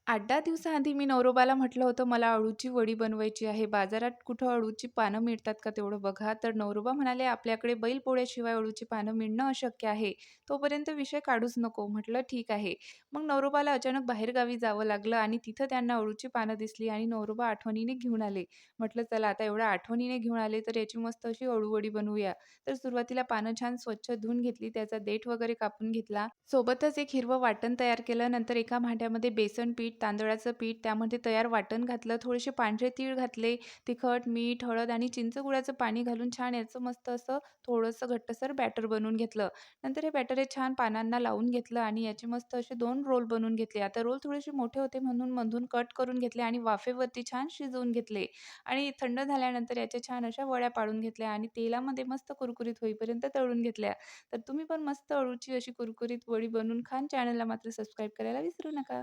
8-10 दिवसाआधी मी नवरोबाला म्हटलं होतं, मला अळूची वडी बनवायची आहे. बाजारात कुठं अळूची पानं मिळतात का तेवढं बघा. तर नवरोबा म्हणाले, "आपल्याकडे बैलपोळ्याशिवाय अळूची पानं मिळणं अशक्य आहे. तोपर्यंत विषय काढूच नको." म्हटलं, "ठीक आहे." मग नवरोबाला अचानक बाहेरगावी जावं लागलं आणि तिथं त्यांना अळूची पानं दिसली आणि नवरोबा आठवणीने घेऊन आले. म्हटलं, "चला आता एवढ्या आठवणीने घेऊन आले, तर याची मस्त अशी अळूवडी बनवूया." तर सुरुवातीला पानं छान स्वच्छ धुवून घेतली, त्याचा देठ वगैरे कापून घेतला. सोबतच एक हिरवं वाटण तयार केलं. नंतर एका भांड्यामध्ये बेसन पीठ, तांदळाचं पीठ, त्यामध्ये तयार वाटण घातलं. थोडेसे पांढरे तीळ घातले, तिखट, मीठ, हळद आणि चिंच गुळाचं पाणी घालून छान याचं मस्त असं थोडंसं घट्टसर बॅटर बनवून घेतलं. नंतर हे बॅटर हे छान पानांना लावून घेतलं आणि याचे मस्त असे 2 रोल बनवून घेतले. आता रोल थोडेसे मोठे होते म्हणून मधून कट करून घेतले आणि वाफेवरती छान शिजवून घेतले आणि थंड झाल्यानंतर याच्या छान अशा वड्या पाडून घेतल्या आणि तेलामध्ये मस्त कुरकुरीत होईपर्यंत तळून घेतल्या. तर तुम्ही पण मस्त अळूची अशी कुरकुरीत वडी बनवून खा. चॅनलला मात्र सबस्क्राईब करायला विसरू नका.